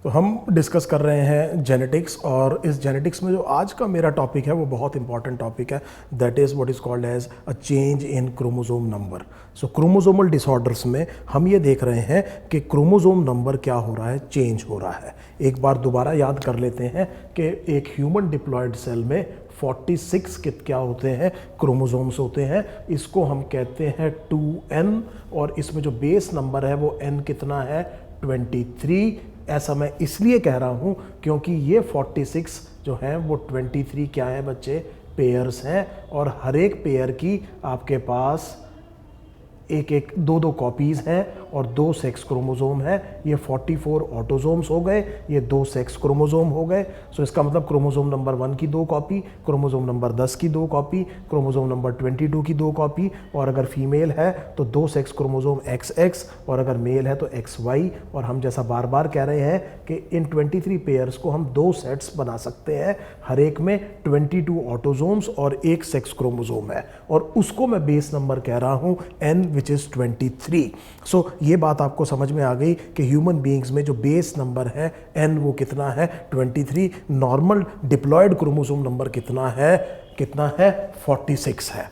तो हम डिस्कस कर रहे हैं जेनेटिक्स, और इस जेनेटिक्स में जो आज का मेरा टॉपिक है वो बहुत इंपॉर्टेंट टॉपिक है। That is what is called as a change in chromosome number. So chromosomal disorders में हम ये देख रहे हैं कि क्रोमोसोम नंबर क्या हो रहा है, चेंज हो रहा है। एक बार दोबारा याद कर लेते हैं कि एक ह्यूमन डिप्लॉयड सेल में 46 क्या होते हैं, क्रोमोसोम्स होते हैं। इसको हम कहते हैं 2n, और इसमें जो बेस नंबर है वो n कितना है, 23। ऐसा मैं इसलिए कह रहा हूँ क्योंकि ये 46 जो हैं वो 23 क्या है बच्चे, पेयर्स हैं, और हर एक पेयर की आपके पास एक दो कॉपीज़ हैं और 2 सेक्स क्रोमोसोम है। ये 44 ऑटोसोम्स हो गए, ये 2 सेक्स क्रोमोसोम हो गए। सो इसका मतलब क्रोमोसोम नंबर 1 की 2 कॉपी, क्रोमोसोम नंबर 10 की 2 कॉपी, क्रोमोसोम नंबर 22 की 2 कॉपी, और अगर फीमेल है तो 2 सेक्स क्रोमोसोम XX, और अगर मेल है तो XY। और हम जैसा बार बार कह रहे हैं कि इन 23 पेयर्स को हम 2 सेट्स बना सकते हैं, हर एक में 22 ऑटोसोम्स और 1 सेक्स क्रोमोसोम है, और उसको मैं बेस नंबर कह रहा हूँ N, विच इज़ 23। सो ये बात आपको समझ में आ गई कि ह्यूमन बीइंग्स में जो बेस नंबर है N वो कितना है, 23। नॉर्मल डिप्लॉयड क्रोमोसोम नंबर कितना है 46 है।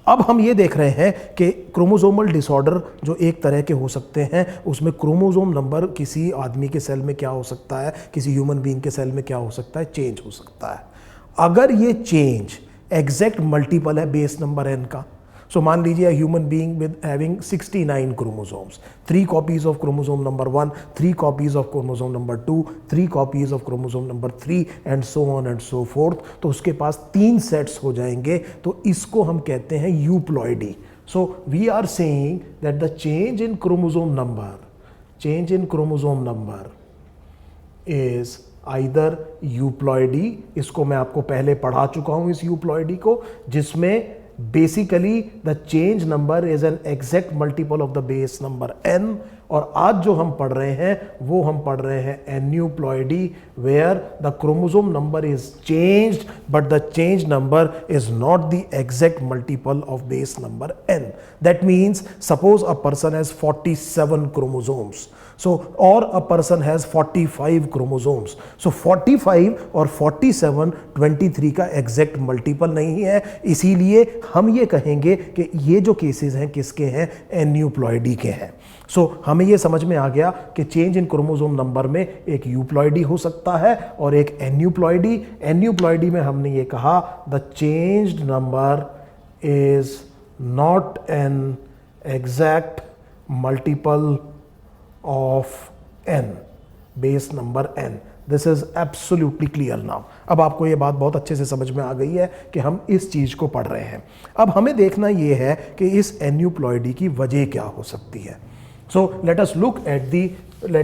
अब हम ये देख रहे हैं कि क्रोमोसोमल डिसऑर्डर जो एक तरह के हो सकते हैं, उसमें क्रोमोसोम नंबर किसी आदमी के सेल में क्या हो सकता है, किसी ह्यूमन बीइंग के सेल में क्या हो सकता है, चेंज हो सकता है। अगर ये चेंज एग्जैक्ट मल्टीपल है बेस नंबर n का, सो मान लीजिए human being with having 69 chromosomes, 3 copies of chromosome number 1, 3 copies of chromosome number 2, 3 copies of chromosome number 3, and so on and so fourth. तो उसके पास 3 सेट्स हो जाएंगे, तो इसको हम कहते हैं euploidy. So we are saying that the change in chromosome number is either euploidy, इसको मैं आपको पहले पढ़ा चुका हूं इस यूप्लॉइडी को, जिसमें basically the change number is an exact multiple of the base number n। और आज जो हम पढ़ रहे हैं वो हम पढ़ रहे हैं aneuploidy, where the chromosome number is changed but the change number is not the exact multiple of base number n। That means suppose a person has 47 chromosomes, so or a person has 45 chromosomes, so 45 और 47 23 का exact multiple नहीं है। इसीलिए हम ये कहेंगे कि ये जो केसेस हैं किसके हैं, एन्यूप्लॉइडी के हैं। सो हमें ये समझ में आ गया कि चेंज इन क्रोमोसोम नंबर में एक यूप्लॉइडी हो सकता है और एक एन्यूप्लॉइडी। एन्यूप्लॉइडी में हमने ये कहा the changed number is not an exact multiple of n, base number n। This is absolutely clear now. अब आपको ये बात बहुत अच्छे से समझ में आ गई है कि हम इस चीज को पढ़ रहे हैं। अब हमें देखना ये है कि इस एन्यूप्लॉइडी की वजह क्या हो सकती है। So let us look at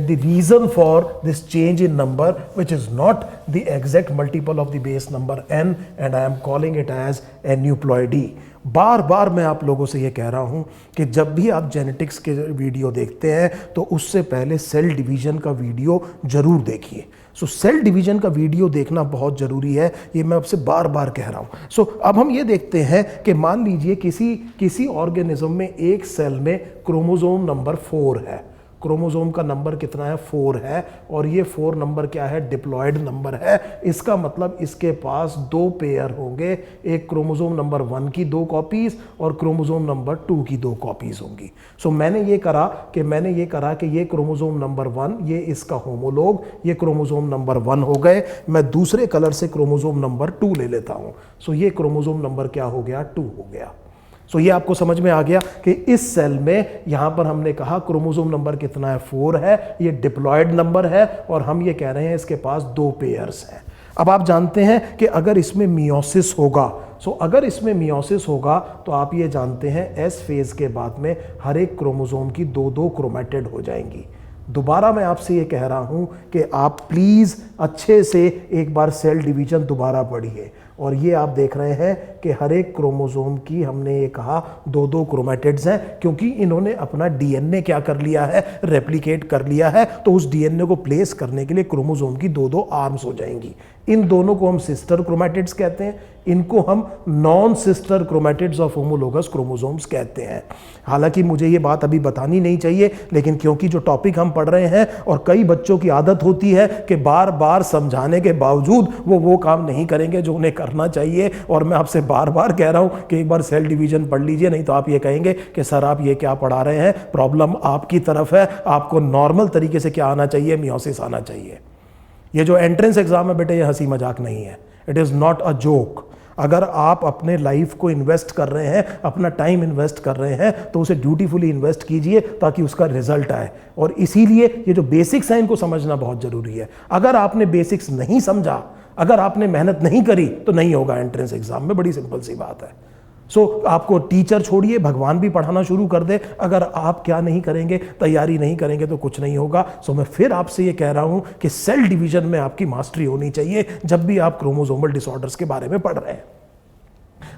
the reason for this change in number, which is not the exact multiple of the base number n, and I am calling it as aneuploidy। बार बार मैं आप लोगों से ये कह रहा हूँ कि जब भी आप जेनेटिक्स के वीडियो देखते हैं तो उससे पहले सेल डिवीजन का वीडियो जरूर देखिए। सो सेल डिवीजन का वीडियो देखना बहुत ज़रूरी है, ये मैं आपसे बार बार कह रहा हूँ। सो अब हम ये देखते हैं कि मान लीजिए किसी ऑर्गेनिज्म में एक सेल में क्रोमोसोम नंबर 4 है। क्रोमोसोम का नंबर कितना है, 4 है, और ये 4 नंबर क्या है, डिप्लॉयड नंबर है। इसका मतलब इसके पास 2 पेयर होंगे, एक क्रोमोसोम नंबर 1 की 2 कॉपीज और क्रोमोसोम नंबर 2 की 2 कॉपीज होंगी। सो मैंने ये करा कि ये क्रोमोसोम नंबर 1, ये इसका होमोलोग, ये क्रोमोसोम नंबर 1 हो गए। मैं दूसरे कलर से क्रोमोसोम नंबर 2 ले लेता हूं। सो ये क्रोमोसोम नंबर क्या हो गया, 2 हो गया। सो ये आपको समझ में आ गया कि इस सेल में यहां पर हमने कहा क्रोमोसोम नंबर कितना है, 4 है, ये डिप्लॉयड नंबर है, और हम ये कह रहे हैं इसके पास 2 पेयर्स हैं। अब आप जानते हैं कि अगर इसमें मियोसिस होगा, अगर इसमें मियोसिस होगा तो आप ये जानते हैं एस फेज के बाद में हर एक क्रोमोसोम की 2-2 क्रोमेटिड हो जाएंगी। दोबारा मैं आपसे ये कह रहा हूं कि आप प्लीज़ अच्छे से एक बार सेल डिवीजन दोबारा पढ़िए और ये आप देख रहे हैं कि हर एक क्रोमोसोम की हमने ये कहा दो दो क्रोमैटिड्स हैं, क्योंकि इन्होंने अपना डीएनए क्या कर लिया है, रेप्लिकेट कर लिया है। तो उस डीएनए को प्लेस करने के लिए क्रोमोसोम की दो दो आर्म्स हो जाएंगी। इन दोनों को हम सिस्टर क्रोमैटिड्स कहते हैं, इनको हम non sister chromatids of homologous chromosomes कहते हैं। हालांकि मुझे ये बात अभी बतानी नहीं चाहिए, लेकिन क्योंकि जो टॉपिक हम पढ़ रहे हैं और कई बच्चों की आदत होती है कि बार बार समझाने के बावजूद वो काम नहीं करेंगे जो उन्हें करना चाहिए। और मैं आपसे बार बार कह रहा हूं कि एक बार सेल डिवीजन पढ़ लीजिए, नहीं तो आप ये कहेंगे कि सर आप ये क्या पढ़ा रहे हैं, प्रॉब्लम आपकी तरफ है। आपको नॉर्मल तरीके से क्या आना चाहिए, मियोसिस आना चाहिए। ये जो एंट्रेंस एग्जाम है बेटे, ये हंसी मजाक नहीं है, it is not a joke. अगर आप अपने लाइफ को इन्वेस्ट कर रहे हैं, अपना टाइम इन्वेस्ट कर रहे हैं, तो उसे ड्यूटीफुली इन्वेस्ट कीजिए ताकि उसका रिजल्ट आए। और इसीलिए ये जो बेसिक्स हैं इनको समझना बहुत जरूरी है। अगर आपने बेसिक्स नहीं समझा, अगर आपने मेहनत नहीं करी, तो नहीं होगा एंट्रेंस एग्जाम में। बड़ी सिंपल सी बात है। आपको टीचर छोड़िए, भगवान भी पढ़ाना शुरू कर दे, अगर आप क्या नहीं करेंगे, तैयारी नहीं करेंगे तो कुछ नहीं होगा। मैं फिर आपसे ये कह रहा हूं कि सेल डिवीजन में आपकी मास्टरी होनी चाहिए जब भी आप क्रोमोसोमल डिसऑर्डर्स के बारे में पढ़ रहे हैं।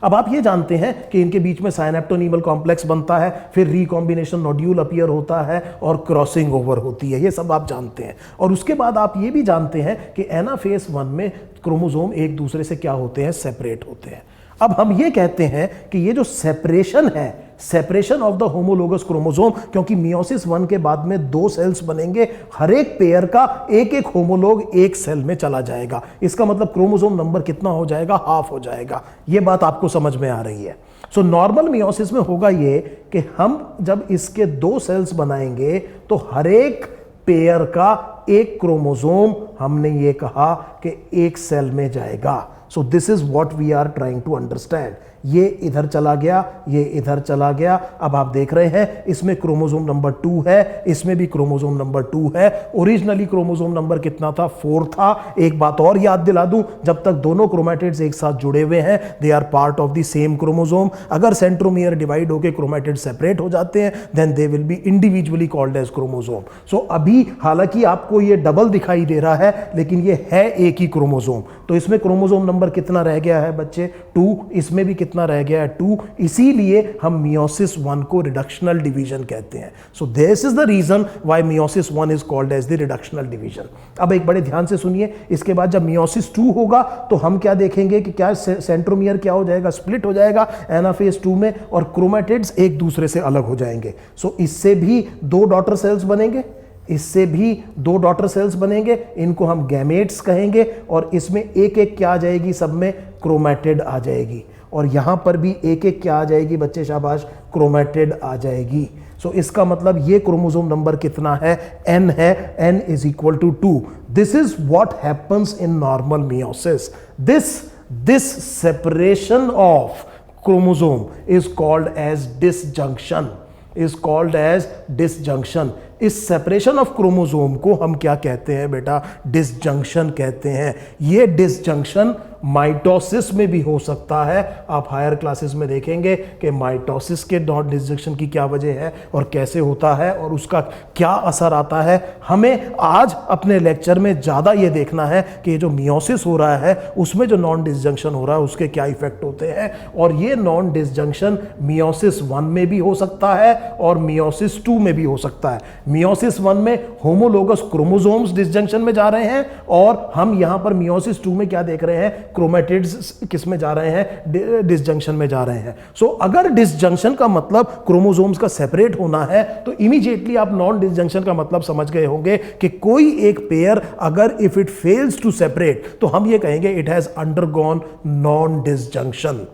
अब आप ये जानते हैं कि इनके बीच में साइनेप्टोनीमल कॉम्प्लेक्स बनता है, फिर रिकॉम्बिनेशन नोड्यूल अपीयर होता है और क्रॉसिंग ओवर होती है, ये सब आप जानते हैं। और उसके बाद आप ये भी जानते हैं कि एनाफेज 1 में क्रोमोसोम एक दूसरे से क्या होते हैं, सेपरेट होते हैं। अब हम ये कहते हैं कि ये जो सेपरेशन है, separation of the homologous chromosome, क्योंकि मियोसिस 1 के बाद में 2 सेल्स बनेंगे, हर एक पेयर का एक एक होमोलोग एक सेल में चला जाएगा। इसका मतलब क्रोमोसोम नंबर कितना हो जाएगा, हाफ हो जाएगा। ये बात आपको समझ में आ रही है। नॉर्मल मियोसिस में होगा ये कि हम जब इसके 2 सेल्स बनाएंगे तो हर एक पेयर का एक क्रोमोसोम, हमने ये कहा कि एक सेल में जाएगा। This is what we are trying to understand. ये इधर चला गया, ये इधर चला गया। अब आप देख रहे हैं इसमें क्रोमोसोम नंबर 2 है, इसमें भी क्रोमोसोम नंबर 2 है। ओरिजिनली क्रोमोसोम नंबर कितना था, 4 था। एक बात और याद दिला दूं, जब तक दोनों क्रोमैटिड्स एक साथ जुड़े हुए हैं, they are part of the same chromosome. अगर सेंट्रोमियर डिवाइड होकर क्रोमैटिड सेपरेट हो जाते हैं, then they will be individually called as chromosome. अभी हालांकि आपको ये डबल दिखाई दे रहा है, लेकिन ये है एक ही क्रोमोसोम। तो इसमें क्रोमोसोम नंबर कितना रह गया है बच्चे, 2। इसमें भी कितना रह गया है, 2। इसीलिए हम मियोसिस 1 को रिडक्शनल डिवीजन कहते हैं। This is the reason why meiosis 1 is called as the reductional division. अब एक बड़े ध्यान से सुनिए, इसके बाद जब मियोसिस 2 होगा तो हम क्या देखेंगे कि क्या सेंट्रोमियर क्या हो जाएगा, स्प्लिट हो जाएगा एनाफेज 2 में, और क्रोमैटिड्स एक दूसरे से अलग हो जाएंगे। इससे भी 2 डॉटर सेल्स बनेंगे, इससे भी 2 डॉटर सेल्स बनेंगे, इनको हम गैमेट्स कहेंगे। और इसमें एक एक क्या आ जाएगी, सब में क्रोमैटिड आ जाएगी। और यहां पर भी एक एक क्या आ जाएगी बच्चे, शाबाश, क्रोमैटिड आ जाएगी। इसका मतलब ये क्रोमोसोम नंबर कितना है, n है, n is equal to 2। This is what happens in normal meiosis. This separation of chromosome is called as disjunction, is called as disjunction. इस सेपरेशन ऑफ क्रोमोसोम को हम क्या कहते हैं बेटा, डिसजंक्शन कहते हैं। ये डिसजंक्शन माइटोसिस में भी हो सकता है। आप हायर क्लासेस में देखेंगे कि माइटोसिस के नॉन डिसजंक्शन की क्या वजह है और कैसे होता है और उसका क्या असर आता है। हमें आज अपने लेक्चर में ज़्यादा ये देखना है कि जो मियोसिस हो रहा है उसमें जो नॉन डिसजंक्शन हो रहा है उसके क्या इफेक्ट होते हैं। और ये नॉन डिसजंक्शन मियोसिस 1 में भी हो सकता है और मियोसिस 2 में भी हो सकता है। मियोसिस 1 में होमोलोगस क्रोमोसोम्स डिसजंक्शन में जा रहे हैं, और हम यहां पर मियोसिस 2 में क्या देख रहे हैं, क्रोमैटिड्स किस में जा रहे हैं, डिसजंक्शन में जा रहे हैं। अगर डिसजंक्शन का मतलब क्रोमोसोम्स का सेपरेट होना है, तो इमीडिएटली आप नॉन डिसजंक्शन का मतलब समझ गए होंगे कि कोई एक पेयर अगर if it fails to separate, तो हम ये कहेंगे it has undergone non disjunction.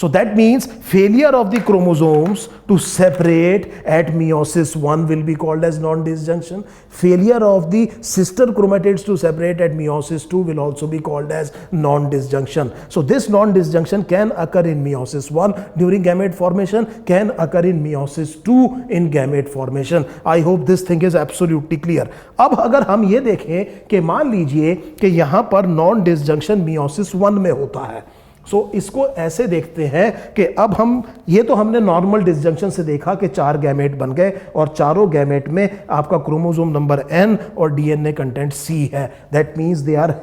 That means failure of the chromosomes to separate at meiosis 1 will be called as non-disjunction. Failure of the sister chromatids to separate at meiosis 2 will also be called as non-disjunction. This non-disjunction can occur in meiosis 1 during gamete formation, can occur in meiosis 2 in gamete formation. I hope this thing is absolutely clear. अब अगर हम ये देखें कि मान लीजिए कि यहां पर non-disjunction meiosis 1 में होता है, इसको ऐसे देखते हैं कि अब हम, ये तो हमने नॉर्मल डिसजंक्शन से देखा कि 4 गैमेट बन गए और चारों गैमेट में आपका क्रोमोसोम नंबर n और डीएनए कंटेंट C है। That means they are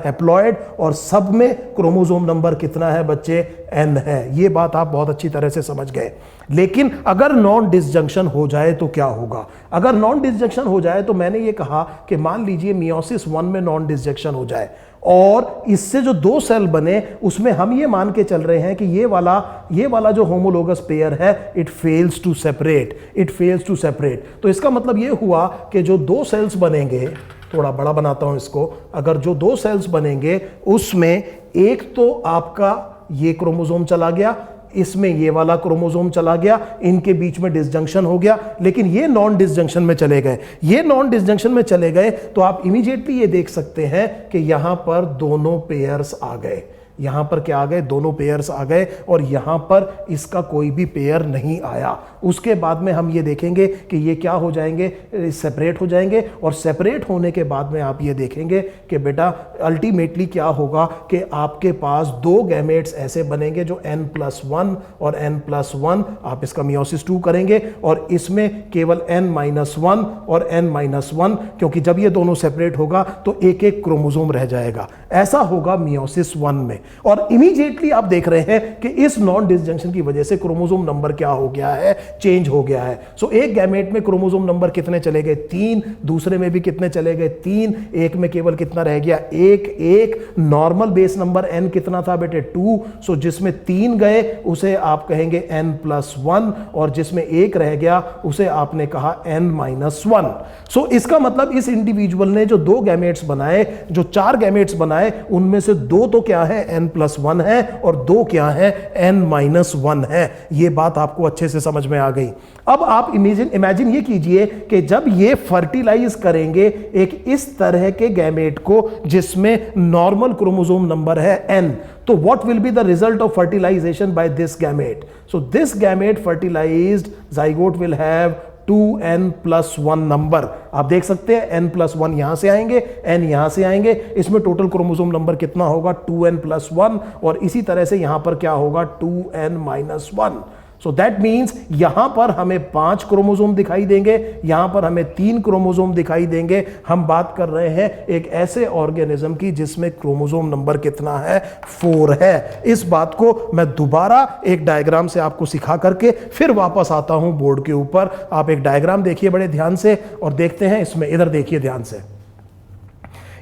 haploid और सब में क्रोमोसोम नंबर कितना है बच्चे, n है। ये बात आप बहुत अच्छी तरह से समझ गए। लेकिन अगर नॉन डिसजंक्शन हो जाए तो क्या होगा? अगर नॉन डिसजंक्शन हो जाए तो मैंने ये कहा कि मान लीजिए मियोसिस 1 में नॉन डिसजंक्शन हो जाए और इससे जो 2 सेल बने उसमें हम ये मान के चल रहे हैं कि ये वाला जो होमोलोगस पेयर है इट फेल्स टू सेपरेट। तो इसका मतलब ये हुआ कि जो 2 सेल्स बनेंगे, थोड़ा बड़ा बनाता हूं इसको, अगर जो 2 सेल्स बनेंगे उसमें एक तो आपका ये क्रोमोसोम चला गया, इसमें ये वाला क्रोमोसोम चला गया, इनके बीच में डिसजंक्शन हो गया, लेकिन ये नॉन डिसजंक्शन में चले गए। तो आप इमीडिएटली ये देख सकते हैं कि यहां पर दोनों पेयर्स आ गए, यहां पर क्या आ गए, दोनों पेयर्स आ गए और यहां पर इसका कोई भी पेयर नहीं आया। उसके बाद में हम ये देखेंगे कि ये क्या हो जाएंगे, सेपरेट हो जाएंगे और सेपरेट होने के बाद में आप ये देखेंगे कि बेटा अल्टीमेटली क्या होगा कि आपके पास 2 गैमेट्स ऐसे बनेंगे जो n+1 और n+1, आप इसका मियोसिस 2 करेंगे और इसमें केवल n-1 और n-1, क्योंकि जब ये दोनों सेपरेट होगा तो एक एक क्रोमोसोम रह जाएगा। ऐसा होगा मियोसिस 1 में और इमीडिएटली आप देख रहे हैं कि इस नॉन डिसजंक्शन की वजह से क्रोमोसोम नंबर क्या हो गया है, चेंज हो गया है। एक गैमेट में क्रोमोसोम नंबर कितने चले गए, 3, दूसरे में भी कितने चले गए, 3, एक में केवल कितना रह गया, 1। नॉर्मल बेस नंबर n कितना था बेटे, 2। जिसमें 3 गए उसे आप कहेंगे n+1 और जिसमें 1 रह गया उसे आपने कहा n-1। इसका मतलब इस इंडिविजुअल ने जो 2 गैमेट्स बनाए, जो 4 गैमेट्स बनाए, उनमें से 2 तो क्या है, n+1 है और 2 क्या है, n-1 है। ये बात आपको अच्छे से समझ में आ गई। अब आप इमेजिन ये कीजिए कि जब ये फर्टिलाइज करेंगे एक इस तरह के गैमेट को जिसमें नॉर्मल क्रोमोसोम नंबर है n, तो what will be the result of fertilization by this gamete? So this gamete fertilized zygote will have 2n+1 number. आप देख सकते हैं n+1 यहां से आएंगे, n यहां से आएंगे, इसमें टोटल क्रोमोसोम नंबर कितना होगा, 2n+1 और इसी तरह से यहां पर क्या होगा, 2n-1। दैट मीन्स यहां पर हमें 5 क्रोमोसोम दिखाई देंगे, यहां पर हमें 3 क्रोमोसोम दिखाई देंगे। हम बात कर रहे हैं एक ऐसे ऑर्गेनिज्म की जिसमें क्रोमोसोम नंबर कितना है, 4 है। इस बात को मैं दोबारा एक डायग्राम से आपको सिखा करके फिर वापस आता हूं बोर्ड के ऊपर। आप एक डायग्राम देखिए बड़े ध्यान से और देखते हैं इसमें, इधर देखिए ध्यान से।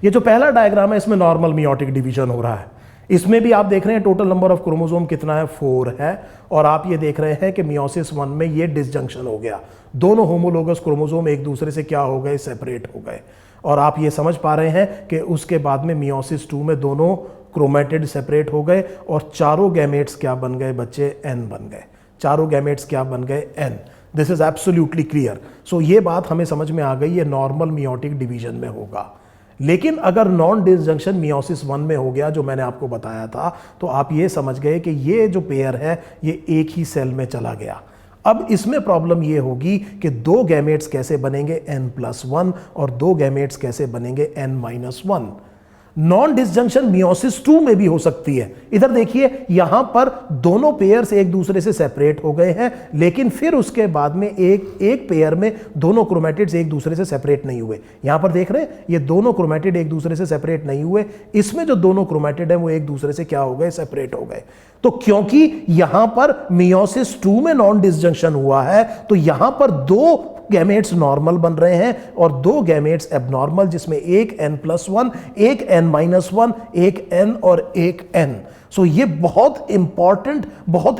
ये जो पहला डायग्राम है इसमें नॉर्मल मियोटिक डिवीजन हो रहा है। इसमें भी आप देख रहे हैं टोटल नंबर ऑफ क्रोमोसोम कितना है, 4 है। और आप ये देख रहे हैं कि मियोसिस 1 में ये डिसजंक्शन हो गया, दोनों होमोलोगस क्रोमोसोम एक दूसरे से क्या हो गए, सेपरेट हो गए। और आप ये समझ पा रहे हैं कि उसके बाद में मियोसिस 2 में दोनों क्रोमेटिड सेपरेट हो गए और चारों गैमेट्स क्या बन गए बच्चे, n बन गए। चारों गैमेट्स क्या बन गए, n। This is absolutely clear. ये बात हमें समझ में आ गई, ये नॉर्मल मियोटिक डिवीजन में होगा। लेकिन अगर नॉन डिसजंक्शन मियोसिस 1 में हो गया, जो मैंने आपको बताया था, तो आप ये समझ गए कि ये जो पेयर है ये एक ही सेल में चला गया। अब इसमें प्रॉब्लम ये होगी कि 2 गैमेट्स कैसे बनेंगे, n+1 और 2 गैमेट्स कैसे बनेंगे, n-1। नॉन डिसजंक्शन मियोसिस 2 में भी हो सकती है। इधर देखिए यहां पर दोनों पेयर्स एक दूसरे से सेपरेट हो गए हैं, लेकिन फिर उसके बाद में एक पेयर में दोनों क्रोमेटिड्स एक दूसरे से सेपरेट नहीं हुए। यहां पर देख रहे हैं ये दोनों क्रोमेटिड एक दूसरे से सेपरेट नहीं हुए, इसमें जो दोनों क्रोमेटिड है वो एक दूसरे से क्या हो गए, सेपरेट हो गए। तो क्योंकि यहां पर मियोसिस 2 में नॉन डिसजंक्शन हुआ है तो यहां पर 2 गैमेट्स नॉर्मल बन रहे हैं और 2 गैमेट्स एबनॉर्मल, जिसमें एक n+1, एक n-1, एक n और एक n। ये बहुत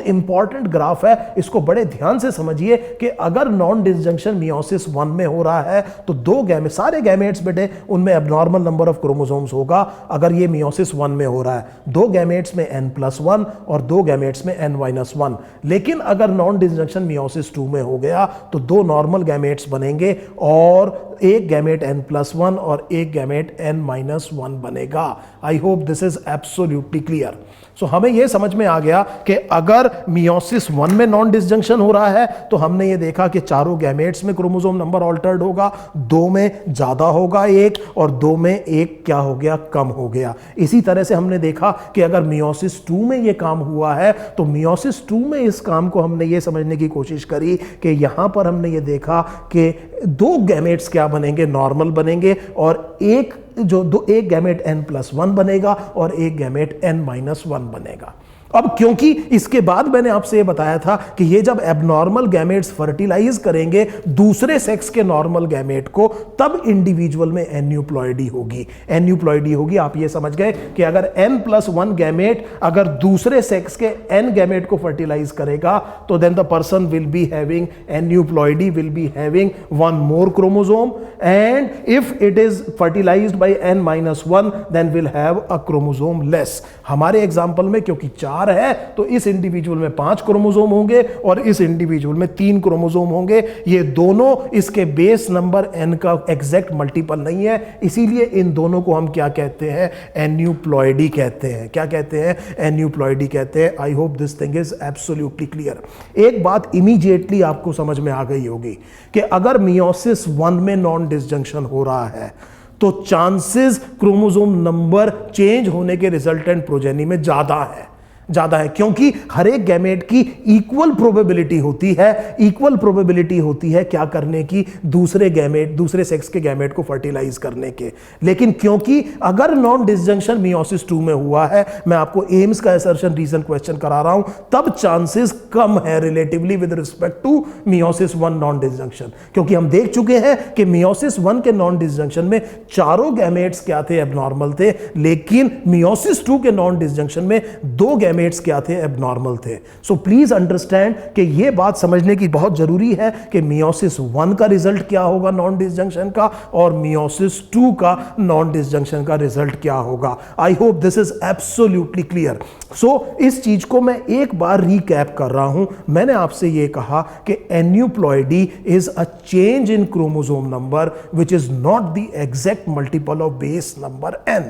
इंपॉर्टेंट ग्राफ है, इसको बड़े ध्यान से समझिए कि अगर नॉन डिसजंक्शन मियोसिस 1 में हो रहा है तो 2 गैमेट, सारे गैमेट्स बेटे उनमें एबनॉर्मल नंबर ऑफ क्रोमोसोम्स होगा। अगर ये मियोसिस 1 में हो रहा है 2 गैमेट्स में n+1 और 2 गैमेट्स में n-1। लेकिन अगर नॉन डिसजंक्शन मियोसिस 2 में हो गया तो 2 नॉर्मल गैमेट्स बनेंगे और एक गैमेट n+1 और एक गैमेट n-1 बनेगा। I hope this is absolutely clear. So हमें यह समझ में आ गया कि अगर मियोसिस 1 में नॉन डिसजंक्शन हो रहा है तो हमने ये देखा कि चारों गैमेट्स में क्रोमोसोम नंबर ऑल्टर्ड होगा, 2 में ज्यादा होगा एक, और 2 में एक क्या हो गया, कम हो गया। इसी तरह से हमने देखा कि अगर मियोसिस 2 में ये काम हुआ है तो मियोसिस 2 में इस काम को हमने ये समझने की कोशिश करी कि यहां पर हमने ये देखा कि 2 गैमेट्स क्या बनेंगे, नॉर्मल बनेंगे, और एक गैमेट n+1 बनेगा और एक गैमेट n-1 बनेगा। अब क्योंकि इसके बाद मैंने आपसे ये बताया था कि ये जब एबनॉर्मल गैमेट्स फर्टिलाइज करेंगे दूसरे सेक्स के नॉर्मल गैमेट को, तब इंडिविजुअल में एन्यूप्लॉइडी होगी। एन्यूप्लॉइडी होगी, आप ये समझ गए कि अगर n+1 गैमेट अगर दूसरे सेक्स के n गैमेट को फर्टिलाइज करेगा तो then the person will be having aneuploidy, will be having 1 more chromosome, and if it is fertilised by n-1 then will have a chromosome less. हमारे example में क्योंकि 4 है तो इस इंडिविजुअल में 5 क्रोमोसोम होंगे और इस इंडिविजुअल में 3 क्रोमोसोम होंगे। ये दोनों इसके बेस नंबर n का एग्जैक्ट मल्टीपल नहीं है, इसीलिए इन दोनों को हम क्या कहते हैं, एन्यूप्लॉइडी कहते हैं। क्या कहते हैं, एन्यूप्लॉइडी कहते हैं। आई hope this thing is absolutely clear. एक बात इमीडिएटली आपको समझ में आ गई होगी कि अगर मियोसिस 1 में नॉन डिसजंक्शन हो रहा है तो चांसेस क्रोमोसोम नंबर चेंज होने के रिजल्टेंट प्रोजेनी में ज्यादा है क्योंकि हर एक गैमेट की इक्वल प्रोबेबिलिटी होती है क्या करने की, दूसरे सेक्स के गैमेट को फर्टिलाइज करने के। लेकिन क्योंकि अगर नॉन डिसजंक्शन मियोसिस 2 में हुआ है, मैं आपको एम्स का असर्शन रीजन क्वेश्चन करा रहा हूं, तब चांसेस कम है relatively with respect to meiosis 1 non disjunction, क्योंकि हम देख चुके हैं कि मियोसिस 1 के नॉन डिसजंक्शन में चारों गैमेट्स क्या थे, एबनॉर्मल थे, लेकिन मियोसिस 2 के नॉन डिसजंक्शन में 2 गैमेट्स क्या थे, एबनॉर्मल थे। सो प्लीज अंडरस्टैंड कि यह बात समझने की बहुत जरूरी है कि मियोसिस 1 का रिजल्ट क्या होगा नॉन डिसजंक्शन का, और मियोसिस 2 का नॉन डिसजंक्शन का रिजल्ट क्या होगा। I hope this is absolutely clear. So इस चीज को मैं एक बार रिकैप कर रहा हूं। मैंने आपसे यह कहा कि aneuploidy is a change in chromosome number which is not the exact multiple of base number n।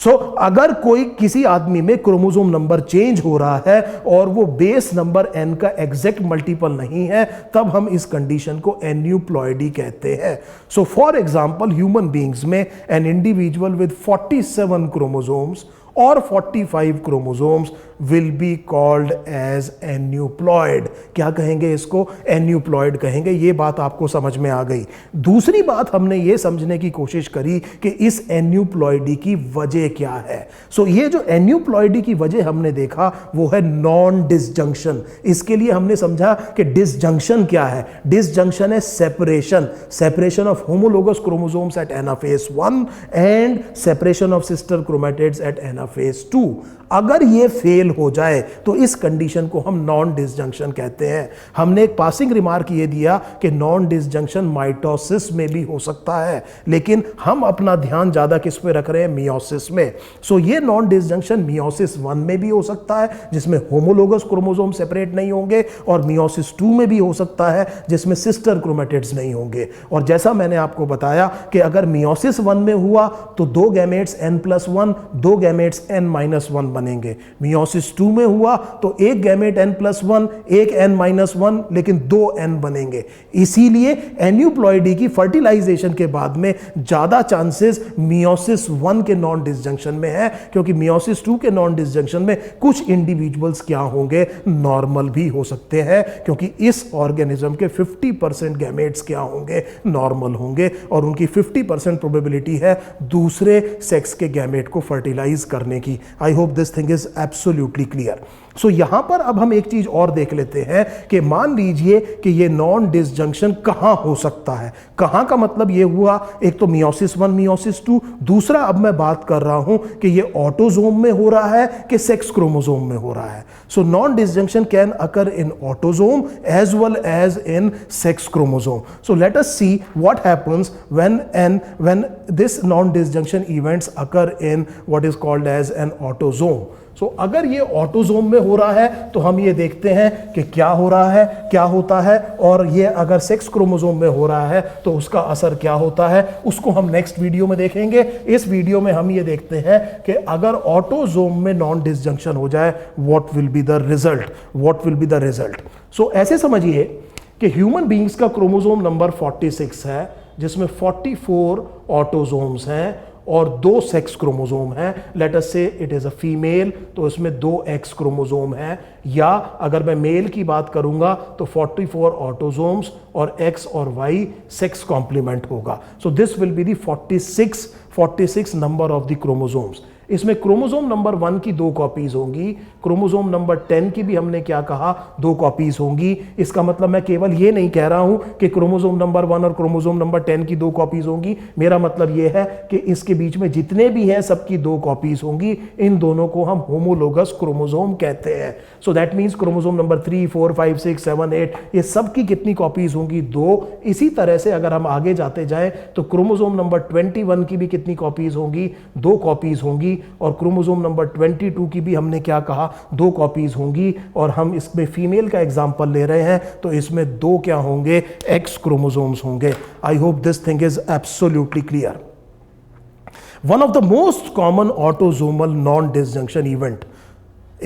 अगर कोई किसी आदमी में क्रोमोसोम नंबर चेंज हो रहा है और वो बेस नंबर n का एग्जैक्ट मल्टीपल नहीं है, तब हम इस कंडीशन को एन्यूप्लॉइडी कहते हैं। So for example, human beings में एन इंडिविजुअल विद 47 क्रोमोसोम्स और 45 chromosomes will be called as aneuploid. क्या कहेंगे इसको, एन्यूप्लॉइड कहेंगे। ये बात आपको समझ में आ गई। दूसरी बात हमने ये समझने की कोशिश करी कि इस एन्यूप्लॉइडी की वजह क्या है। ये जो एन्यूप्लॉइडी की वजह हमने देखा वो है नॉन डिसजंक्शन। इसके लिए हमने समझा कि डिसजंक्शन क्या है। डिसजंक्शन है separation of homologous chromosomes at anaphase 1 and separation of sister chromatids at anaphase 2। अगर ये फेल हो जाए तो इस कंडीशन को हम नॉन डिसजंक्शन कहते हैं। हमने एक पासिंग रिमार्क ये दिया कि नॉन डिसजंक्शन माइटोसिस में भी हो सकता है, लेकिन हम अपना ध्यान ज्यादा किस पे रख रहे हैं, मियोसिस में। ये नॉन डिसजंक्शन मियोसिस 1 में भी हो सकता है जिसमें होमोलोगस क्रोमोसोम सेपरेट नहीं होंगे, और मियोसिस 2 में भी हो सकता है जिसमें सिस्टर क्रोमैटिड्स नहीं होंगे। और जैसा मैंने आपको बताया कि अगर मियोसिस 1 में हुआ तो 2 गैमेट्स n+1, 2 गैमेट्स n-1 बनेंगे। मियोसिस 2 में हुआ तो एक गैमेट n+1, एक n-1, लेकिन 2 n बनेंगे। इसीलिए एन्यूप्लॉइडी की फर्टिलाइजेशन के बाद में ज्यादा चांसेस मियोसिस 1 के नॉन डिसजंक्शन में है, क्योंकि मियोसिस 2 के नॉन डिसजंक्शन में कुछ इंडिविजुअल्स क्या होंगे, नॉर्मल भी हो सकते हैं, क्योंकि इस ऑर्गेनिज्म के 50% गैमेट्स क्या होंगे, नॉर्मल होंगे, और उनकी 50% प्रोबेबिलिटी है दूसरे सेक्स के गैमेट को फर्टिलाइज करने की। आई hope this thing is absolutely clear. यहां पर अब हम एक चीज और देख लेते हैं कि मान लीजिए कि ये नॉन डिसजंक्शन कहां हो सकता है। कहां का मतलब ये हुआ, एक तो मियोसिस 1, मियोसिस 2, दूसरा अब मैं बात कर रहा हूं कि ये ऑटोजोम में हो रहा है कि सेक्स क्रोमोसोम में हो रहा है। Non disjunction can occur in autosome as well as in sex chromosome. Let us see what happens when this non disjunction events occur in what is called as an autosome. So अगर ये autosome में हो रहा है तो हम ये देखते हैं कि क्या हो रहा है, क्या होता है, और ये अगर सेक्स क्रोमोसोम में हो रहा है तो उसका असर क्या होता है, उसको हम नेक्स्ट वीडियो में देखेंगे। इस वीडियो में हम ये देखते हैं कि अगर ऑटोजोम में नॉन डिसजंक्शन हो जाए, what will be the result, what will be the result. So ऐसे समझिए कि ह्यूमन बींग्स का क्रोमोसोम नंबर 46 है, जिसमें 44 ऑटोजोम्स हैं और 2 सेक्स क्रोमोसोम हैं। Let us say it is a female, तो इसमें 2 एक्स क्रोमोसोम हैं, या अगर मैं मेल की बात करूंगा तो 44 ऑटोजोम्स और एक्स और वाई सेक्स कॉम्प्लीमेंट होगा। So this will be the 46 number of the chromosomes. इसमें क्रोमोसोम नंबर 1 की 2 कॉपीज होंगी, क्रोमोसोम नंबर 10 की भी हमने क्या कहा, 2 कॉपीज होंगी। इसका मतलब मैं केवल ये नहीं कह रहा हूं कि क्रोमोसोम नंबर 1 और क्रोमोसोम नंबर 10 की 2 कॉपीज होंगी। मेरा मतलब ये है कि इसके बीच में जितने भी हैं सबकी 2 कॉपीज होंगी। इन दोनों को हम होमोलोगस क्रोमोसोम कहते हैं। So that means chromosome number 3, 4, 5, 6, 7, 8 ये सब की कितनी कॉपीज होंगी, 2। इसी तरह से अगर हम आगे जाते जाएं तो क्रोमोसोम नंबर 21 की भी कितनी कॉपीज होंगी, 2 कॉपीज होंगी। और क्रोमोसोम नंबर 22 की भी हमने क्या कहा, 2 कॉपीज होंगी। और हम इसमें फीमेल का एग्जांपल ले रहे हैं तो इसमें 2 क्या होंगे, एक्स क्रोमोसोम्स होंगे। आई hope this thing is absolutely clear. One of the most common autosomal non-disjunction event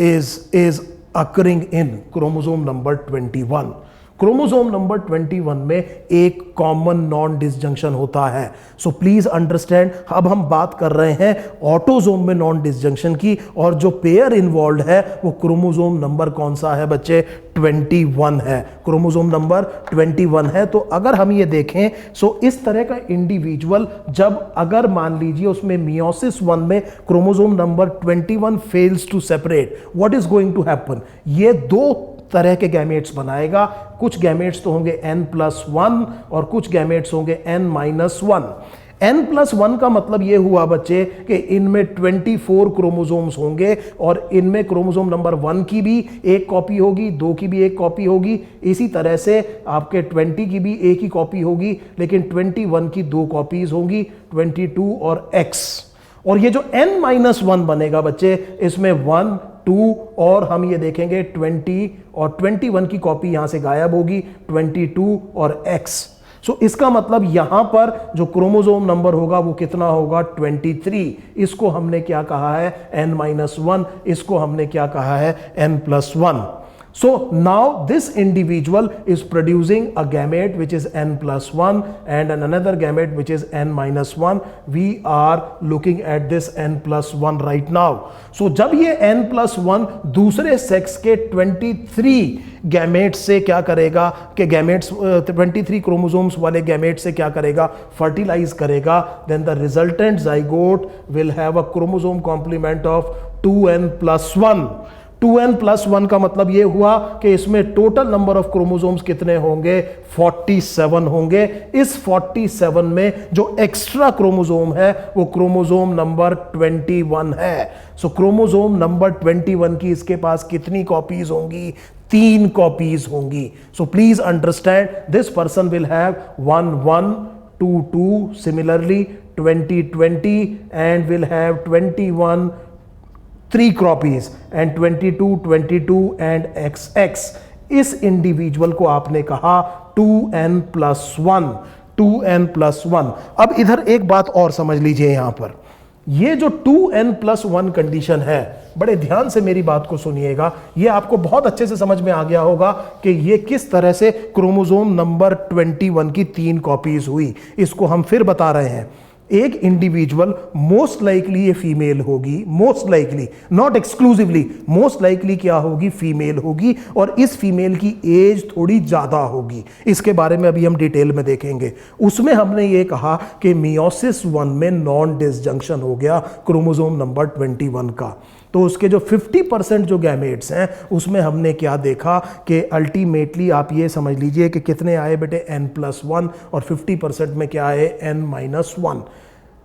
is occurring in chromosome number 21. Chromosome number 21 में एक कॉमन नॉन डिसजंक्शन होता है। सो प्लीज अंडरस्टैंड, अब हम बात कर रहे हैं ऑटोसोम में नॉन डिसजंक्शन की, और जो पेयर इन्वॉल्व है वो क्रोमोसोम नंबर कौन सा है बच्चे, 21 है। क्रोमोसोम नंबर 21 है। तो अगर हम ये देखें, सो इस तरह का इंडिविजुअल जब अगर मान लीजिए उसमें मियोसिस 1 में chromosome number 21 fails to separate, what is going to happen, ये 2 तरह के गैमेट्स बनाएगा। कुछ गैमेट्स तो होंगे n+1 और कुछ गैमेट्स होंगे n-1। n+1 का मतलब ये हुआ बच्चे कि इनमें 24 क्रोमोसोम्स होंगे और इनमें क्रोमोसोम नंबर 1 की भी एक कॉपी होगी, 2 की भी एक कॉपी होगी, इसी तरह से आपके 20 की भी एक ही कॉपी होगी, लेकिन 21 की 2 कॉपीज होंगी, 22 और x। और ये जो n-1 बनेगा बच्चे, इसमें 1, 2 और हम ये देखेंगे 20 और 21 की कॉपी यहां से गायब होगी, 22 और x। सो इसका मतलब यहां पर जो क्रोमोसोम नंबर होगा वो कितना होगा, 23। इसको हमने क्या कहा है, n-1, इसको हमने क्या कहा है, n+1। So now this individual is producing a gamete which is n+1 and another gamete which is n-1. We are looking at this n+1 right now. So जब ये n+1 दूसरे सेक्स के 23 गैमेट्स से क्या करेगा कि गैमेट्स 23 क्रोमोसोम्स वाले gamete से क्या करेगा, फर्टिलाइज करेगा, then the resultant zygote will have a chromosome complement of 2n+1. 2n+1 का मतलब ये हुआ कि इसमें टोटल नंबर ऑफ क्रोमोसोम्स कितने होंगे, 47 होंगे। इस 47 में जो एक्स्ट्रा क्रोमोसोम है वो क्रोमोसोम नंबर 21 है। सो क्रोमोसोम नंबर 21 की इसके पास कितनी कॉपीज होंगी, 3 कॉपीज होंगी। सो please understand, this person will have 1, 1, 2, 2, similarly 20, 20 and will have 21 3 copies and 22, 22 and XX। इस इंडिविजुअल को आपने कहा 2n+1, 2n+1। अब इधर एक बात और समझ लीजिए, यहां पर ये जो 2n+1 कंडीशन है, बड़े ध्यान से मेरी बात को सुनिएगा, ये आपको बहुत अच्छे से समझ में आ गया होगा कि ये किस तरह से क्रोमोसोम नंबर 21 की 3 कॉपीज हुई। इसको हम फिर बता रहे हैं। एक इंडिविजुअल मोस्ट लाइकली ये फीमेल होगी, most likely, not exclusively, most likely क्या होगी, फीमेल होगी, और इस फीमेल की एज थोड़ी ज्यादा होगी। इसके बारे में अभी हम डिटेल में देखेंगे। उसमें हमने ये कहा कि मियोसिस 1 में नॉन डिसजंक्शन हो गया क्रोमोसोम नंबर 21 का, तो उसके जो 50% जो गैमेट्स हैं उसमें हमने क्या देखा कि अल्टीमेटली आप ये समझ लीजिए कि कितने आए बेटे, n+1, और 50% में क्या आए, n-1।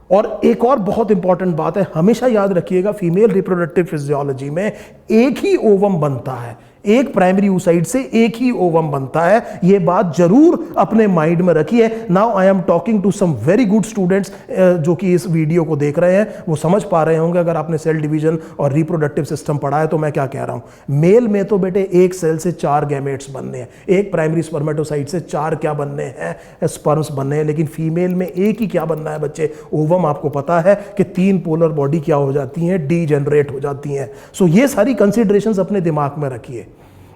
और एक और बहुत इंपॉर्टेंट बात है, हमेशा याद रखिएगा, फीमेल रिप्रोडक्टिव फिजियोलॉजी में एक ही ओवम बनता है, एक प्राइमरी oocyte से एक ही ओवम बनता है। यह बात जरूर अपने माइंड में रखिए। Now I am talking to some very good students जो कि इस वीडियो को देख रहे हैं, वो समझ पा रहे होंगे अगर आपने सेल डिवीजन और रिप्रोडक्टिव सिस्टम पढ़ा है तो मैं क्या कह रहा हूं। मेल में तो बेटे एक सेल से 4 गैमेट्स बनने हैं, एक प्राइमरी स्पर्मेटोसाइट से 4 क्या बनने हैं, स्पर्म्स बनने हैं। लेकिन फीमेल में एक ही क्या बनना है बच्चे, ओवम। आपको पता है कि 3 पोलर बॉडी क्या हो जाती हैं, डीजेनरेट हो जाती हैं। सो ये सारी कंसिडरेशंस अपने दिमाग में रखिए।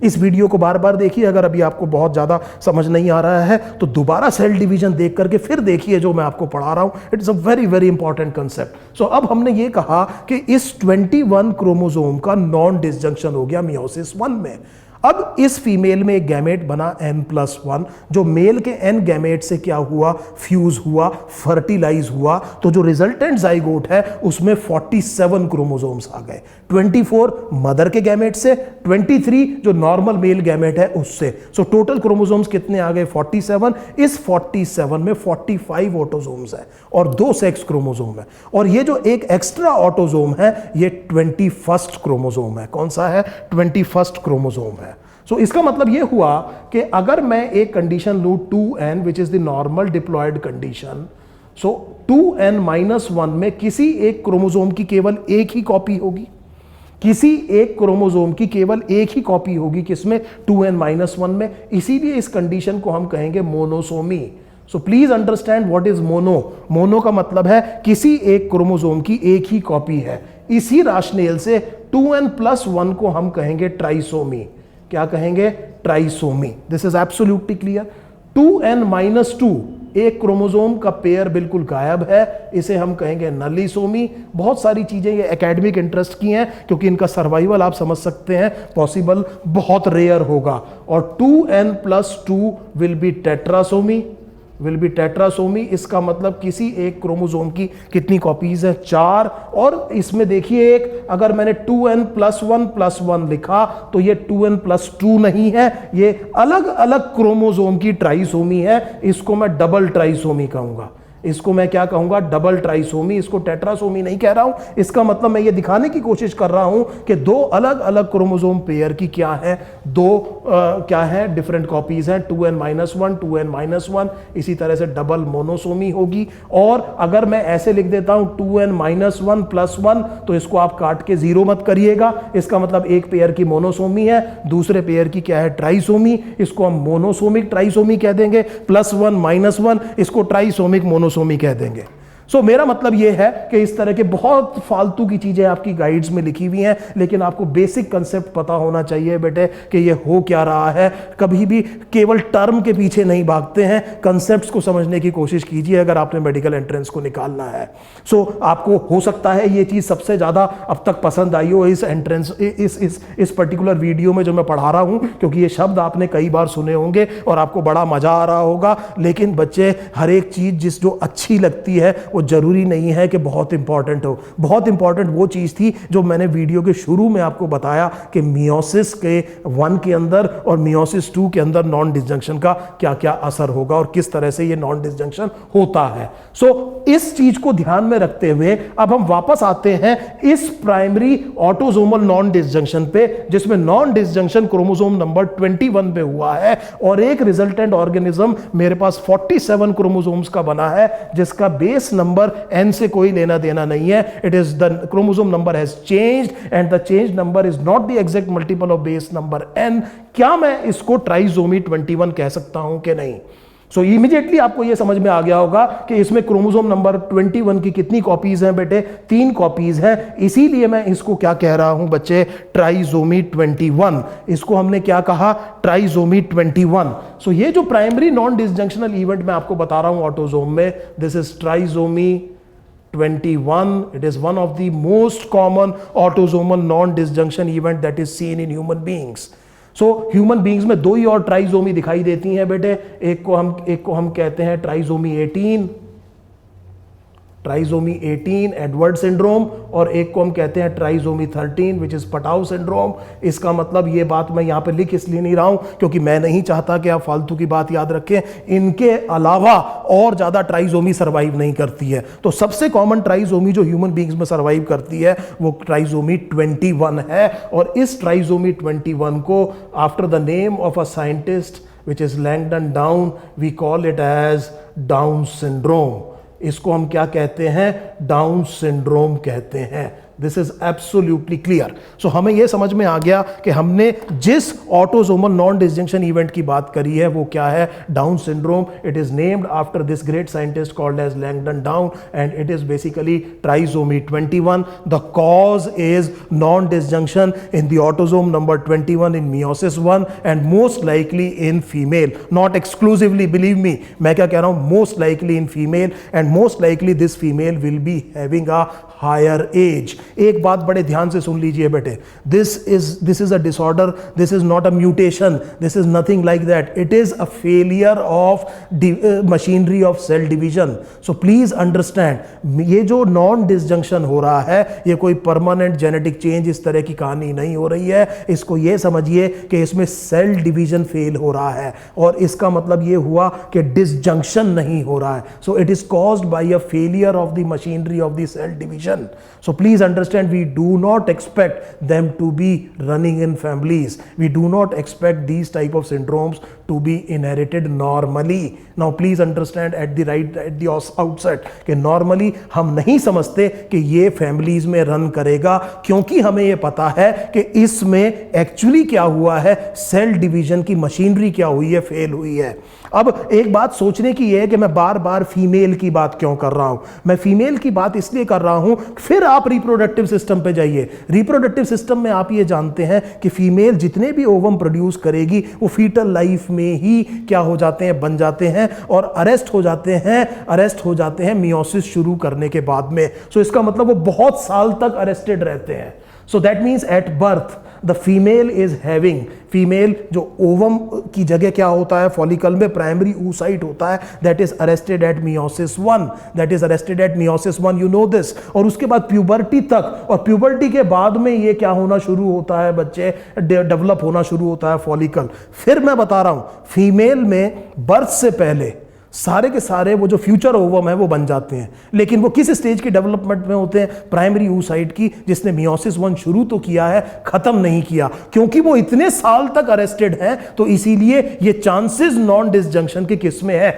इस वीडियो को बार बार देखिए। अगर अभी आपको बहुत ज़्यादा समझ नहीं आ रहा है तो दोबारा सेल डिवीजन देख करके फिर देखिए जो मैं आपको पढ़ा रहा हूं। It is a very very important concept. So अब हमने ये कहा कि इस 21 क्रोमोसोम का नॉन डिसजंक्शन हो गया मियोसिस 1 में। अब इस फीमेल में एक गैमेट बना n+1, जो मेल के n गैमेट से क्या हुआ, फ्यूज हुआ, फर्टिलाइज हुआ। तो जो रिजल्टेंट जाइगोट है उसमें 47 क्रोमोसोम्स आ गए। 24 मदर के गैमेट से, 23 जो नॉर्मल मेल गैमेट है उससे। सो टोटल क्रोमोसोम्स कितने आ गए, 47। इस 47 में 45 ऑटोसोम्स है और 2 सेक्स क्रोमोसोम है। और ये जो एक एक्स्ट्रा ऑटोसोम है ये 21st क्रोमोसोम है। कौन सा है, 21st क्रोमोसोम है। सो इसका मतलब यह हुआ कि अगर मैं एक कंडीशन लूं 2n which is the normal diploid condition, so 2n-1 में किसी एक क्रोमोसोम की केवल एक ही कॉपी होगी, किसी एक क्रोमोसोम की केवल एक ही कॉपी होगी, किसमें, 2n-1 में। इसीलिए इस कंडीशन को हम कहेंगे monosomy. So please understand what is mono. Mono का मतलब है किसी एक क्रोमोसोम की एक ही कॉपी है। इसी राशनेल से 2n+1 को हम कहेंगे ट्राइसोमी। क्या कहेंगे, trisomy. This is absolutely clear. 2n-2 एक क्रोमोसोम का पेयर बिल्कुल गायब है, इसे हम कहेंगे नलीसोमी। बहुत सारी चीजें ये एकेडमिक इंटरेस्ट की हैं क्योंकि इनका सर्वाइवल आप समझ सकते हैं पॉसिबल बहुत रेयर होगा। और 2n+2 will be tetrasomy, will be tetrasomy. इसका मतलब किसी एक क्रोमोसोम की कितनी कॉपीज है, 4। और इसमें देखिए एक, अगर मैंने 2n+1+1 लिखा तो ये 2n+2 नहीं है, ये अलग अलग क्रोमोसोम की ट्राइसोमी है। इसको मैं डबल ट्राइसोमी कहूंगा। इसको मैं क्या कहूंगा, डबल ट्राइसोमी। इसको टेट्रासोमी नहीं कह रहा हूं। इसका मतलब मैं ये दिखाने की कोशिश कर रहा हूं कि 2 अलग अलग क्रोमोसोम पेयर की क्या है, 2 क्या है, डिफरेंट कॉपीज हैं, 2n-1, 2n-1। इसी तरह से डबल मोनोसोमी होगी। और अगर मैं ऐसे लिख देता हूं 2n-1+1 तो इसको आप काट के 0 मत करिएगा। इसका मतलब एक पेयर की मोनोसोमी है, दूसरे पेयर की क्या है, ट्राइसोमी। इसको हम मोनोसोमिक ट्राइसोमी कह देंगे। +1-1 इसको ट्राइसोमिक मोनोसोमी कह देंगे। सो मेरा मतलब यह है कि इस तरह के बहुत फालतू की चीजें आपकी गाइड्स में लिखी हुई हैं, लेकिन आपको बेसिक कंसेप्ट पता होना चाहिए बेटे कि ये हो क्या रहा है। कभी भी केवल टर्म के पीछे नहीं भागते हैं, कंसेप्ट्स को समझने की कोशिश कीजिए अगर आपने मेडिकल एंट्रेंस को निकालना है। सो आपको हो सकता है ये चीज सबसे ज्यादा अब तक पसंद आई हो इस एंट्रेंस, इस पर्टिकुलर वीडियो में जो मैं पढ़ा रहा हूं, क्योंकि ये शब्द आपने कई बार सुने होंगे और आपको बड़ा मजा आ रहा होगा। लेकिन बच्चे, हर एक चीज जो अच्छी लगती है वो जरूरी नहीं है कि बहुत इंपॉर्टेंट हो। बहुत इंपॉर्टेंट वो चीज थी जो मैंने वीडियो के शुरू में आपको बताया कि मियोसिस के 1 के अंदर और मियोसिस 2 के अंदर नॉन डिसजंक्शन का क्या क्या असर होगा और किस तरह से ये नॉन डिसजंक्शन होता है। सो इस चीज को ध्यान में रखते हुए अब हम वापस आते हैं इस प्राइमरी ऑटोसोमल नॉन डिसजंक्शन पे, जिसमें नॉन डिसजंक्शन क्रोमोसोम नंबर 21 पे हुआ है और एक रिजल्टेंट ऑर्गेनिज्म मेरे पास 47 क्रोमोसोम्स का बना है, जिसका बेस नंबर n से कोई लेना देना नहीं है। It is the chromosome number has changed and the change number is not the exact multiple of base number n। क्या मैं इसको ट्राइसोमी 21 कह सकता हूं कि नहीं? सो इमीडिएटली आपको यह समझ में आ गया होगा कि इसमें क्रोमोसोम नंबर 21 की कितनी कॉपीज हैं बेटे, 3 कॉपीज हैं। इसीलिए मैं इसको क्या कह रहा हूं बच्चे, ट्राइसोमी 21। इसको हमने क्या कहा, ट्राइसोमी 21। सो ये जो प्राइमरी नॉन डिसजंक्शनल इवेंट मैं आपको बता रहा हूं ऑटोसोम में, this is trisomy 21. It is one of the most common autosomal non-disjunction event that is seen in human beings. So human beings में 2 ही और ट्राइसोमी दिखाई देती हैं बेटे। एक को हम कहते हैं ट्राइसोमी 18 ट्राइजोमी 18 एडवर्ड सिंड्रोम, और एक को हम कहते हैं trisomy 13 which is Patau syndrome. इसका मतलब ये बात मैं यहाँ पे लिख इसलिए नहीं रहा हूँ क्योंकि मैं नहीं चाहता कि आप फालतू की बात याद रखें, इनके अलावा और ज्यादा ट्राइजोमी सर्वाइव नहीं करती है। तो सबसे कॉमन ट्राइजोमी जो ह्यूमन बींग्स में सर्वाइव करती है वो ट्राइजोमी 21 है, और इस ट्राइजोमी 21 को after the name of a scientist which is Langdon Down we call it as Down syndrome. इसको हम क्या कहते हैं? डाउन सिंड्रोम कहते हैं। This is absolutely clear. So हमें यह समझ में आ गया कि हमने जिस ऑटोसोमल नॉन डिसजंक्शन इवेंट की बात करी है वो क्या है? Down syndrome. It is named after this great scientist called as Langdon Down and it is basically trisomy 21। The cause is non disjunction in the autosome number 21 in meiosis 1 and most likely in female, not exclusively, believe me, मैं क्या कह रहा हूं, most likely in female, and most likely this female will be having a higher age. एक बात बड़े ध्यान से सुन लीजिए बेटे, this is a disorder, this is not a mutation, this is nothing like that, it is a failure of machinery of cell division. So please understand, ये जो non disjunction हो रहा है ये कोई परमानेंट जेनेटिक चेंज इस तरह की कहानी नहीं हो रही है। इसको ये समझिए कि इसमें सेल डिवीजन फेल हो रहा है, और इसका मतलब ये हुआ कि डिसजंक्शन नहीं हो रहा है। So it is caused by a failure of the machinery of the cell division. So please understand, we do not expect them to be running in families. We do not expect these type of syndromes to be inherited normally. Now please understand at the outset कि normally हम नहीं समझते कि ये families में run करेगा, क्योंकि हमें ये पता है कि इसमें actually क्या हुआ है, cell division की machinery क्या हुई है, fail हुई है। अब एक बात सोचने की है कि मैं बार बार फीमेल की बात क्यों कर रहा हूं। मैं फीमेल की बात इसलिए कर रहा हूं, फिर आप रिप्रोडक्टिव सिस्टम पे जाइए। रिप्रोडक्टिव सिस्टम में आप ये जानते हैं कि फीमेल जितने भी ओवम प्रोड्यूस करेगी वो फीटल लाइफ में ही क्या हो जाते हैं, बन जाते हैं और अरेस्ट हो जाते हैं मियोसिस शुरू करने के बाद में। सो इसका मतलब वो बहुत साल तक अरेस्टेड रहते हैं। So that means at birth the female is having, female जो ओवम की जगह क्या होता है, फॉलिकल में प्राइमरी oocyte होता है, that is arrested at meiosis 1, you know this। और उसके बाद प्यूबर्टी तक, और प्यूबर्टी के बाद में ये क्या होना शुरू होता है, बच्चे डेवलप होना शुरू होता है फॉलिकल। फिर मैं बता रहा हूं फीमेल में बर्थ से पहले सारे के सारे वो जो फ्यूचर ओवम है वो बन जाते हैं, लेकिन वो किस स्टेज की डेवलपमेंट में होते हैं, प्राइमरी oocyte की, जिसने मियोसिस 1 शुरू तो किया है, खत्म नहीं किया, क्योंकि वो इतने साल तक अरेस्टेड हैं। तो इसीलिए ये चांसेस नॉन डिसजंक्शन के किस में है,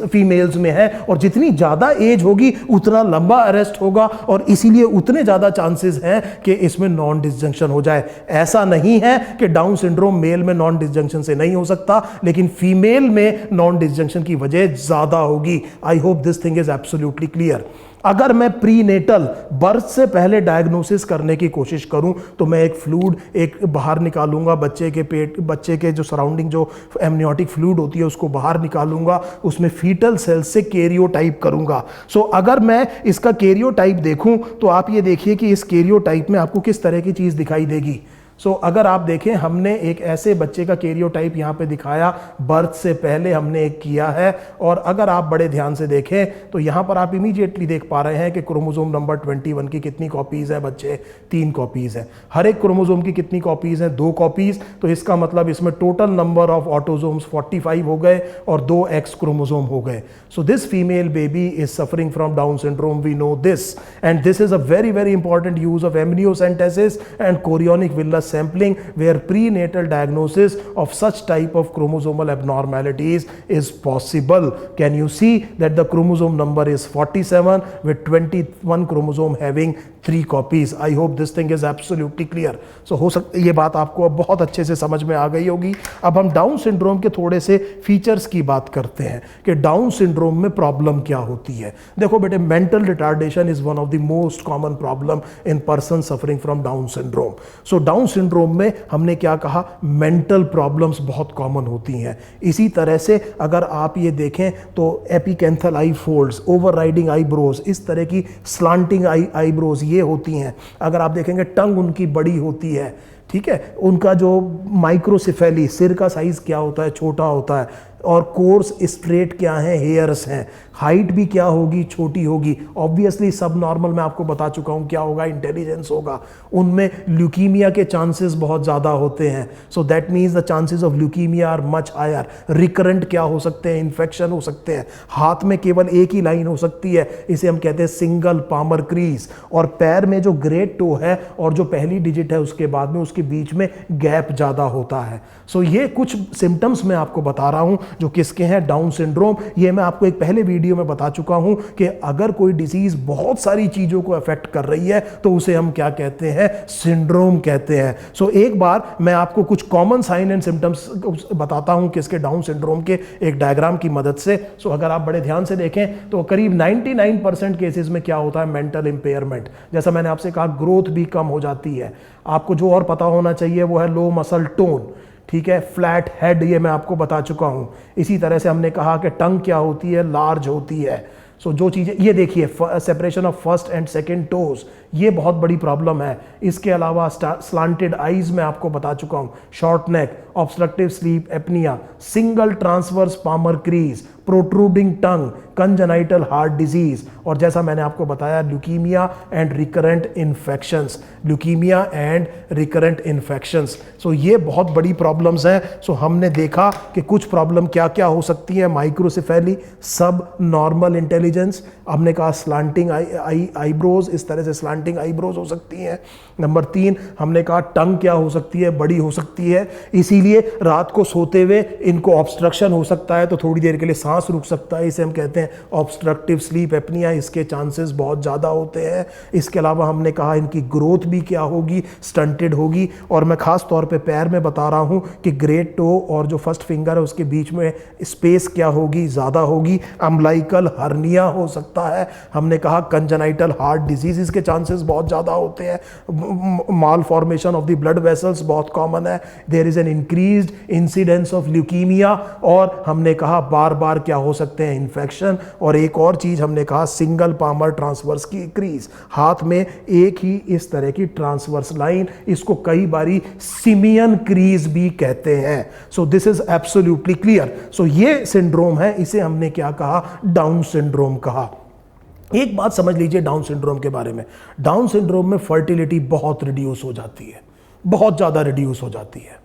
फीमेल्स में है, और जितनी ज्यादा एज होगी उतना लंबा अरेस्ट होगा, और इसीलिए उतने ज्यादा चांसेस हैं कि इसमें नॉन डिसजंक्शन हो जाए। ऐसा नहीं है कि डाउन सिंड्रोम मेल में नॉन डिसजंक्शन से नहीं हो सकता, लेकिन फीमेल में नॉन डिसजंक्शन की वजह ज्यादा होगी। आई hope this thing is absolutely clear. अगर मैं प्रीनेटल बर्थ से पहले डायग्नोसिस करने की कोशिश करूं तो मैं एक फ्लूइड एक बाहर निकालूंगा, बच्चे के पेट, बच्चे के जो सराउंडिंग जो एमनियोटिक फ्लूइड होती है उसको बाहर निकालूंगा, उसमें फीटल सेल से कैरियोटाइप करूंगा। सो अगर मैं इसका कैरियोटाइप देखूं तो आप ये देखिए कि इस कैरियोटाइप में आपको किस तरह की चीज दिखाई देगी। अगर आप देखें, हमने एक ऐसे बच्चे का कैरियोटाइप यहाँ पे दिखाया, बर्थ से पहले हमने एक किया है, और अगर आप बड़े ध्यान से देखें तो यहाँ पर आप इमीडिएटली देख पा रहे हैं कि क्रोमोसोम नंबर 21 की कितनी कॉपीज़ है बच्चे, 3 कॉपीज़ है। हर एक क्रोमोसोम की कितनी कॉपीज़ हैं, 2 कॉपीज़। तो इसका मतलब इसमें टोटल नंबर ऑफ ऑटोसोम्स 45 हो गए और 2 एक्स क्रोमोसोम हो गए। So this female baby is suffering from Down syndrome, we know this, and this is a very important use of amniocentesis and chorionic villus sampling where prenatal diagnosis of such type of chromosomal abnormalities is possible. Can you see that the chromosome number is 47 with 21 chromosome having 3 copies? I hope this thing is absolutely clear. So हो सकता ये बात आपको अब बहुत अच्छे से समझ में आ गई होगी। अब हम डाउन सिंड्रोम के थोड़े से फीचर्स की बात करते हैं कि डाउन सिंड्रोम में प्रॉब्लम क्या होती है। देखो बेटे, mental retardation is one of the most common problem in person suffering from Down syndrome. So down syndrome में हमने क्या कहा, मेंटल प्रॉब्लम्स बहुत कॉमन होती हैं। इसी तरह से अगर आप ये देखें तो एपिकेंथल आई फोल्ड्स, ओवरराइडिंग आईब्रोज, इस तरह की स्लांटिंग आईब्रोज ये होती हैं। अगर आप देखेंगे टंग उनकी बड़ी होती है, ठीक है, उनका जो माइक्रोसेफेली, सिर का साइज क्या होता है, छोटा होता है, और कोर्स स्ट्रेट क्या है, हेयर्स हैं, हाइट भी क्या होगी, छोटी होगी, ऑब्वियसली सब नॉर्मल मैं आपको बता चुका हूं क्या होगा, इंटेलिजेंस होगा, उनमें ल्यूकीमिया के चांसेस बहुत ज़्यादा होते हैं, so that means the chances of leukaemia are much higher. Recurrent क्या हो सकते हैं, इन्फेक्शन हो सकते हैं, हाथ में केवल एक ही लाइन हो सकती है, इसे हम कहते हैं सिंगल पामर क्रीज, और पैर में जो ग्रेट टो है और जो पहली डिजिट है उसके बाद में उसके बीच में गैप ज़्यादा होता है। सो ये कुछ सिम्टम्स मैं आपको बता रहा हूं जो किसके हैं, डाउन सिंड्रोम। ये मैं आपको एक पहले वीडियो में बता चुका हूं कि अगर कोई डिजीज बहुत सारी चीजों को अफेक्ट कर रही है तो उसे हम क्या कहते हैं, सिंड्रोम कहते हैं। सो एक बार मैं आपको कुछ कॉमन साइन एंड सिम्टम्स बताता हूं किसके, डाउन सिंड्रोम के, एक डायग्राम की मदद से। सो अगर आप बड़े ध्यान से देखें तो करीब 99% केसेस में क्या होता है, मेंटल इंपेयरमेंट। जैसा मैंने आपसे कहा, ग्रोथ भी कम हो जाती है। आपको जो और पता होना चाहिए वो है लो मसल टोन, ठीक है, फ्लैट हेड, ये मैं आपको बता चुका हूं। इसी तरह से हमने कहा कि टंग क्या होती है, लार्ज होती है। सो जो चीज़ें, ये देखिए separation of first and second toes, ये बहुत बड़ी प्रॉब्लम है। इसके अलावा स्लांटेड आईज में आपको बता चुका हूं, short neck, obstructive sleep apnea, single transverse palmar crease, protruding tongue, congenital heart disease, और जैसा मैंने आपको बताया leukaemia and recurrent infections, leukaemia and recurrent infections. So ये बहुत बड़ी प्रॉब्लम्स हैं। सो हमने देखा कि कुछ प्रॉब्लम क्या क्या हो सकती है, माइक्रोसेफेली, सब नॉर्मल इंटेलिजेंस, हमने कहा स्लांटिंग आईब्रोज, इस तरह से स्लांटिंग आईब्रोज हो सकती हैं। नंबर 3 हमने कहा टंग क्या हो सकती है, बड़ी हो सकती है, इसीलिए रात को सोते हुए इनको ऑब्स्ट्रक्शन हो सकता है, तो थोड़ी देर के लिए सांस रुक सकता है, इसे हम कहते हैं ऑब्स्ट्रक्टिव स्लीप एपनिया, इसके चांसेस बहुत ज़्यादा होते हैं। इसके अलावा हमने कहा इनकी ग्रोथ भी क्या होगी, स्टंटेड होगी, और मैं खास तौर पे पैर में बता रहा हूँ कि ग्रेट टो और जो फर्स्ट फिंगर है उसके बीच में स्पेस क्या होगी, ज़्यादा होगी। अम्बलाइकल हर्निया हो सकता है। हमने कहा कंजेनाइटल हार्ट डिजीज के चांसेस बहुत ज़्यादा होते हैं। Malformation of the blood vessels बहुत कॉमन है। There is an increased incidence of leukaemia, और हमने कहा बार बार क्या हो सकते हैं, इन्फेक्शन, और एक और चीज़ हमने कहा सिंगल पामर ट्रांसवर्स की क्रीज, हाथ में एक ही इस तरह की ट्रांसवर्स लाइन, इसको कई बारी सिमियन क्रीज भी कहते हैं। So this is absolutely clear. So ये सिंड्रोम है, इसे हमने क्या कहा, डाउन सिंड्रोम कहा। एक बात समझ लीजिए डाउन सिंड्रोम के बारे में, डाउन सिंड्रोम में फर्टिलिटी बहुत रिड्यूस हो जाती है, बहुत ज़्यादा रिड्यूस हो जाती है।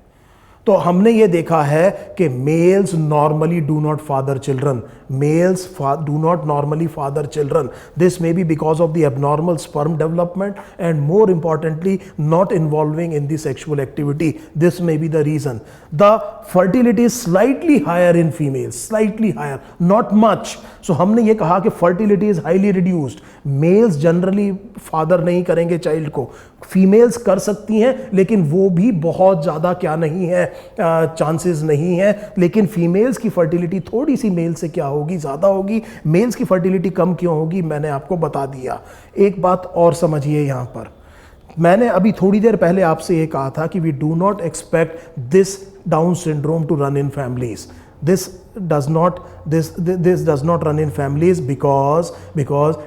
तो हमने ये देखा है कि males normally do not father children, males do not normally father children, this may be because of the abnormal sperm development and more importantly not involving in the sexual activity, this may be the reason. The fertility is slightly higher in females, slightly higher, not much. So हमने ये कहा कि fertility is highly reduced, males generally father नहीं करेंगे child को, females कर सकती हैं, लेकिन वो भी बहुत ज़्यादा क्या नहीं है, चांसेस नहीं है। लेकिन फीमेल्स की फर्टिलिटी थोड़ी सी मेल से क्या होगी, ज़्यादा होगी। मेल्स की फर्टिलिटी कम क्यों होगी, मैंने आपको बता दिया। एक बात और समझिए यहाँ पर, मैंने अभी थोड़ी देर पहले आपसे ये कहा था कि we do not expect this Down syndrome to run in families. This does not run in families because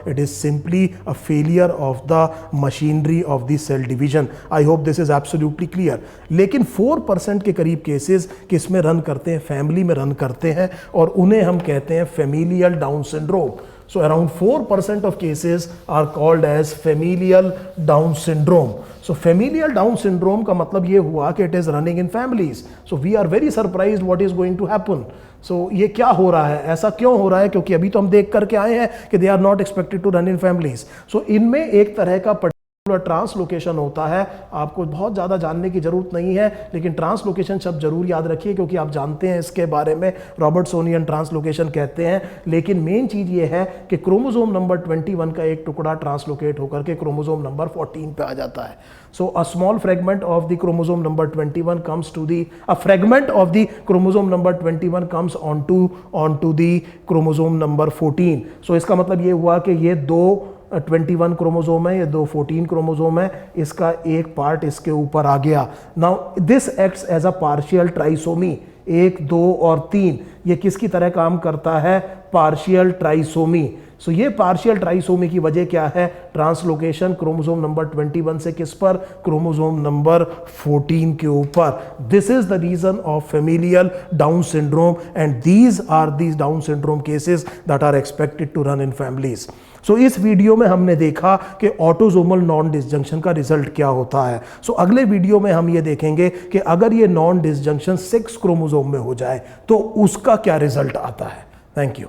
it is simply a failure of the machinery of the cell division. I hope this is absolutely clear. लेकिन 4% के करीब cases किस में run करते हैं, family में run करते हैं, और उन्हें हम कहते हैं familial Down syndrome. So around 4% of cases are called as familial Down syndrome. So familial Down syndrome का मतलब ये हुआ कि it is running in families. So we are very surprised what is going to happen. So ये क्या हो रहा है, ऐसा क्यों हो रहा है, क्योंकि अभी तो हम देख करके आए हैं कि they are not expected to run in families. So इनमें एक तरह का ट्रांसलोकेशन होता है, आपको बहुत ज़्यादा जानने की ज़रूरत नहीं है, लेकिन ट्रांसलोकेशन शब्द जरूर याद रखिए क्योंकि आप जानते हैं इसके बारे में, रॉबर्टसोनियन ट्रांसलोकेशन कहते हैं। लेकिन मेन चीज़ ये है कि क्रोमोसोम नंबर 21 का एक टुकड़ा ट्रांसलोकेट होकर के क्रोमोसोम नंबर 14 पे आ जाता है। So a small fragment of the chromosome number 21 comes to the, a fragment of the chromosome number 21 comes on to the chromosome number 14। So इसका मतलब ये हुआ कि ये 21 क्रोमोसोम है, ये 14 क्रोमोसोम है, इसका एक पार्ट इसके ऊपर आ गया। Now this acts as a partial trisomy, 1, 2 और 3 ये किसकी तरह काम करता है, पार्शियल ट्राइसोमी। सो ये पार्शियल ट्राइसोमी की वजह क्या है? ट्रांसलोकेशन क्रोमोसोम नंबर 21 से किस पर? क्रोमोसोम नंबर 14 के ऊपर। This is the reason of familial Down syndrome and these are these Down syndrome cases that are expected to run in families. So इस वीडियो में हमने देखा कि ऑटोसोमल नॉन डिसजंक्शन का रिजल्ट क्या होता है। सो अगले वीडियो में हम ये देखेंगे कि अगर ये नॉन डिसजंक्शन 6 क्रोमोसोम में हो जाए तो उसका क्या रिजल्ट आता है। Thank you.